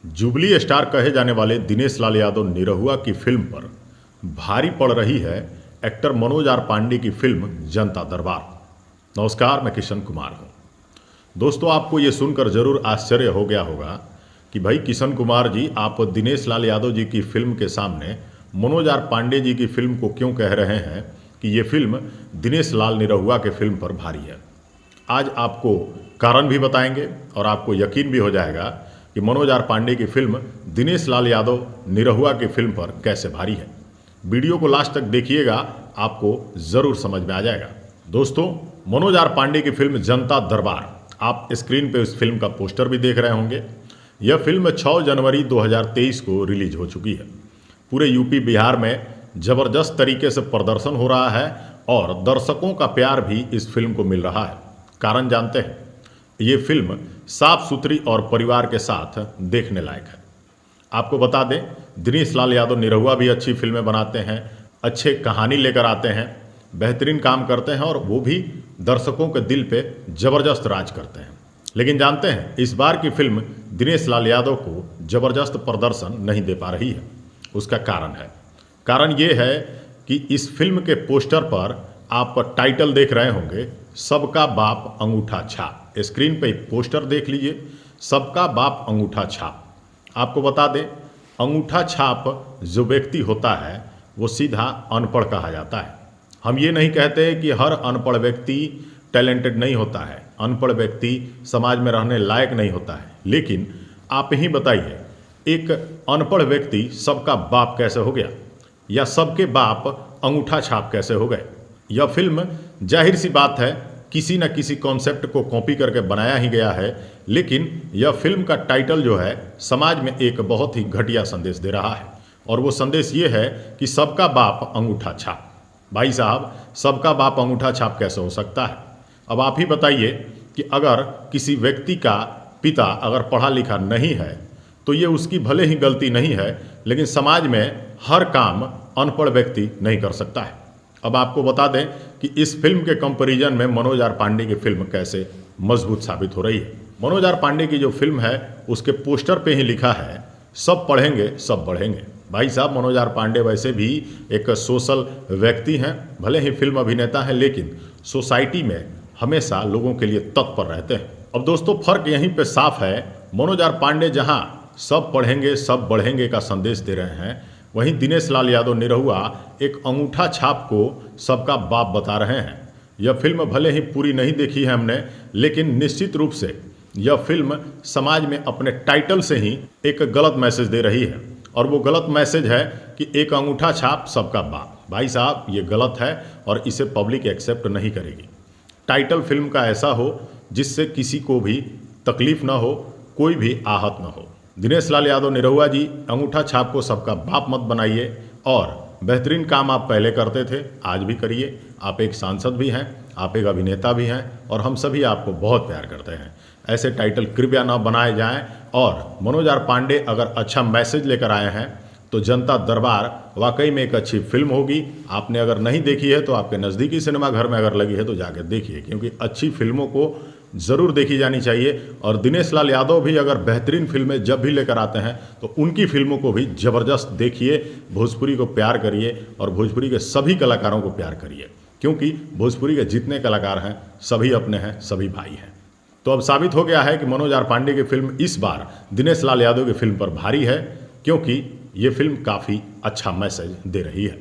Jubilee star कहे जाने वाले दिनेश लाल यादव निरहुआ की फिल्म पर भारी पड़ रही है एक्टर मनोज आर पांडे की फिल्म जनता दरबार। नमस्कार, मैं किशन कुमार हूं। दोस्तों, आपको ये सुनकर जरूर आश्चर्य हो गया होगा कि भाई किशन कुमार जी, आप दिनेश लाल यादव जी की फिल्म के सामने मनोज आर पांडे जी की फिल्म को क्यों कह रहे हैं कि ये फिल्म दिनेश लाल निरहुआ के फिल्म पर भारी है। आज आपको कारण भी बताएंगे और आपको यकीन भी हो जाएगा कि मनोज आर पांडे की फिल्म दिनेश लाल यादव निरहुआ की फिल्म पर कैसे भारी है। वीडियो को लास्ट तक देखिएगा, आपको ज़रूर समझ में आ जाएगा। दोस्तों, मनोज आर पांडे की फिल्म जनता दरबार, आप स्क्रीन पे उस फिल्म का पोस्टर भी देख रहे होंगे। यह फिल्म 6 जनवरी 2023 को रिलीज हो चुकी है। पूरे यूपी बिहार में ज़बरदस्त तरीके से प्रदर्शन हो रहा है और दर्शकों का प्यार भी इस फिल्म को मिल रहा है। कारण जानते हैं, ये फिल्म साफ सुथरी और परिवार के साथ देखने लायक है। आपको बता दें, दिनेश लाल यादव निरहुआ भी अच्छी फिल्में बनाते हैं, अच्छे कहानी लेकर आते हैं, बेहतरीन काम करते हैं और वो भी दर्शकों के दिल पे ज़बरदस्त राज करते हैं। लेकिन जानते हैं, इस बार की फिल्म दिनेश लाल यादव को ज़बरदस्त प्रदर्शन नहीं दे पा रही है। उसका कारण ये है कि इस फिल्म के पोस्टर पर आप टाइटल देख रहे होंगे, सबका बाप अंगूठा छाप। स्क्रीन पे पोस्टर देख लीजिए, सबका बाप अंगूठा छाप। आपको बता दें, अंगूठा छाप जो व्यक्ति होता है वो सीधा अनपढ़ कहा जाता है। हम ये नहीं कहते कि हर अनपढ़ व्यक्ति टैलेंटेड नहीं होता है, अनपढ़ व्यक्ति समाज में रहने लायक नहीं होता है, लेकिन आप ही बताइए, एक अनपढ़ व्यक्ति सबका बाप कैसे हो गया, या सबके बाप अंगूठा छाप कैसे हो गए। यह फिल्म जाहिर सी बात है किसी न किसी कॉन्सेप्ट को कॉपी करके बनाया ही गया है, लेकिन यह फिल्म का टाइटल जो है समाज में एक बहुत ही घटिया संदेश दे रहा है। और वो संदेश ये है कि सबका बाप अंगूठा छाप। भाई साहब, सबका बाप अंगूठा छाप कैसे हो सकता है। अब आप ही बताइए कि अगर किसी व्यक्ति का पिता अगर पढ़ा लिखा नहीं है तो ये उसकी भले ही गलती नहीं है, लेकिन समाज में हर काम अनपढ़ व्यक्ति नहीं कर सकता है। अब आपको बता दें कि इस फिल्म के कंपैरिजन में मनोज आर पांडे की फिल्म कैसे मजबूत साबित हो रही है। मनोज आर पांडे की जो फिल्म है उसके पोस्टर पे ही लिखा है, सब पढ़ेंगे सब बढ़ेंगे। भाई साहब, मनोज आर पांडे वैसे भी एक सोशल व्यक्ति हैं, भले ही फिल्म अभिनेता हैं, लेकिन सोसाइटी में हमेशा लोगों के लिए तत्पर रहते हैं। अब दोस्तों, फर्क यहीं पे साफ है। मनोज आर पांडे जहां सब पढ़ेंगे सब बढ़ेंगे का संदेश दे रहे हैं, वहीं दिनेश लाल यादव निरहुआ एक अंगूठा छाप को सबका बाप बता रहे हैं। यह फिल्म भले ही पूरी नहीं देखी है हमने, लेकिन निश्चित रूप से यह फिल्म समाज में अपने टाइटल से ही एक गलत मैसेज दे रही है। और वो गलत मैसेज है कि एक अंगूठा छाप सबका बाप। भाई साहब, ये गलत है और इसे पब्लिक एक्सेप्ट नहीं करेगी। टाइटल फिल्म का ऐसा हो जिससे किसी को भी तकलीफ ना हो, कोई भी आहत ना हो। दिनेश लाल यादव निरहुआ जी, अंगूठा छाप को सबका बाप मत बनाइए और बेहतरीन काम आप पहले करते थे, आज भी करिए। आप एक सांसद भी हैं, आप एक अभिनेता भी हैं और हम सभी आपको बहुत प्यार करते हैं। ऐसे टाइटल कृपया ना बनाए जाएं। और मनोज आर पांडे अगर अच्छा मैसेज लेकर आए हैं तो जनता दरबार वाकई में एक अच्छी फिल्म होगी। आपने अगर नहीं देखी है तो आपके नज़दीकी सिनेमा घर में अगर लगी है तो जाकर देखिए, क्योंकि अच्छी फिल्मों को ज़रूर देखी जानी चाहिए। और दिनेश लाल यादव भी अगर बेहतरीन फिल्में जब भी लेकर आते हैं तो उनकी फिल्मों को भी ज़बरदस्त देखिए। भोजपुरी को प्यार करिए और भोजपुरी के सभी कलाकारों को प्यार करिए, क्योंकि भोजपुरी के जितने कलाकार हैं सभी अपने हैं, सभी भाई हैं। तो अब साबित हो गया है कि मनोज आर पांडे की फिल्म इस बार दिनेश लाल यादव की फिल्म पर भारी है, क्योंकि ये फिल्म काफ़ी अच्छा मैसेज दे रही है।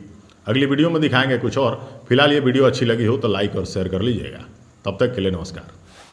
अगली वीडियो में दिखाएंगे कुछ और। फिलहाल ये वीडियो अच्छी लगी हो तो लाइक और शेयर कर लीजिएगा। तब तक के लिए नमस्कार।